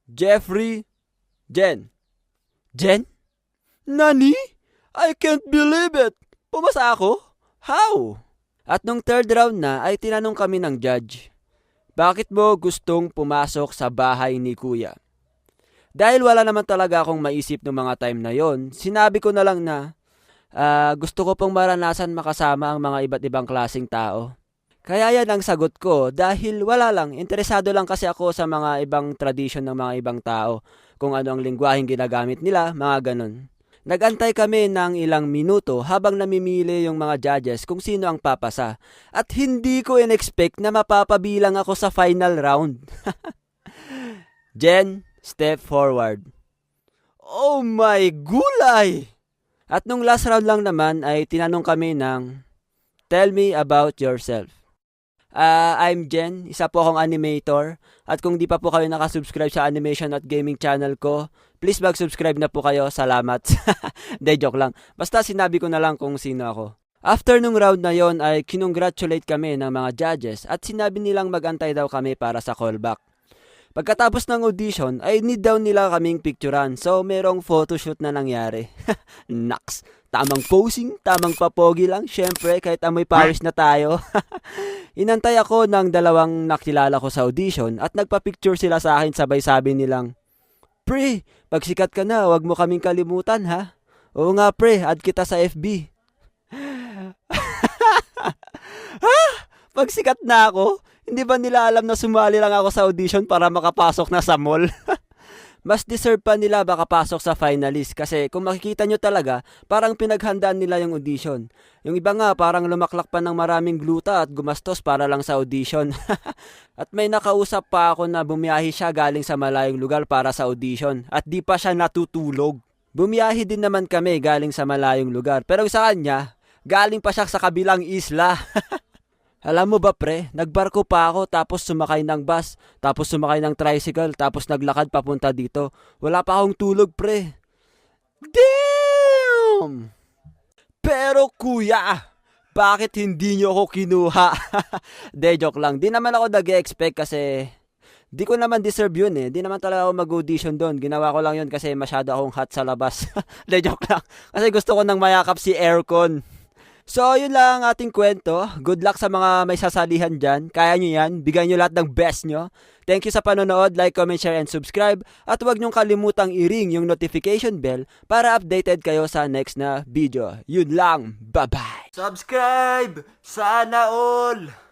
Jeffrey, Jen. Jen? Nani? I can't believe it! Pumasa ako? How? At nung third round na ay tinanong kami ng judge, bakit mo gustong pumasok sa bahay ni kuya? Dahil wala naman talaga akong maisip ng mga time na yon, sinabi ko na lang na gusto ko pong maranasan makasama ang mga iba't ibang klaseng tao. Kaya yan ang sagot ko dahil wala lang, interesado lang kasi ako sa mga ibang tradisyon ng mga ibang tao, kung ano ang lingwaheng ginagamit nila, mga ganon. Nagantay kami ng ilang minuto habang namimili yung mga judges kung sino ang papasa. At hindi ko in-expect na mapapabilang ako sa final round. Jen, step forward. Oh my gulay! At nung last round lang naman ay tinanong kami ng, tell me about yourself. I'm Jen, isa po akong animator. At kung di pa po kayo nakasubscribe sa animation at gaming channel ko, please mag-subscribe na po kayo. Salamat. De, joke lang. Basta sinabi ko na lang kung sino ako. After nung round na yon ay kinongratulate kami ng mga judges at sinabi nilang magantay daw kami para sa callback. Pagkatapos ng audition ay need daw nila kaming picturean, so merong photoshoot na nangyari. Naks, tamang posing, tamang papogi lang, syempre kahit amoy pawis na tayo. Inantay ako ng dalawang nakilala ko sa audition at nagpa-picture sila sa akin, sabay sabi nilang, pre, pag sikat ka na, wag mo kaming kalimutan ha. Oo nga pre, add kita sa FB. Ha? Pag sikat na ako, hindi ba nila alam na sumali lang ako sa audition para makapasok na sa mall? Mas deserve pa nila makapasok sa finalist kasi kung makikita nyo talaga, parang pinaghandaan nila yung audition. Yung iba nga parang lumaklak pa ng maraming gluta at gumastos para lang sa audition. At may nakausap pa ako na bumiyahe siya galing sa malayong lugar para sa audition at di pa siya natutulog. Bumiyahe din naman kami galing sa malayong lugar pero sa kanya, galing pa siya sa kabilang isla. Alam mo ba pre, nagbarko pa ako tapos sumakay ng bus, tapos sumakay ng tricycle, tapos naglakad papunta dito. Wala pa akong tulog pre. Damn! Pero kuya, bakit hindi nyo ako kinuha? De, joke lang. Di naman ako nag-expect kasi di ko naman deserve yun eh. Di naman talaga ako mag-audition doon. Ginawa ko lang yun kasi masyado akong hot sa labas. De, joke lang. Kasi gusto ko nang mayakap si aircon. So, yun lang ang ating kwento. Good luck sa mga may sasalihan dyan. Kaya nyo yan. Bigyan nyo lahat ng best nyo. Thank you sa panonood. Like, comment, share, and subscribe. At huwag nyong kalimutang i-ring yung notification bell para updated kayo sa next na video. Yun lang. Bye-bye. Subscribe! Sana all!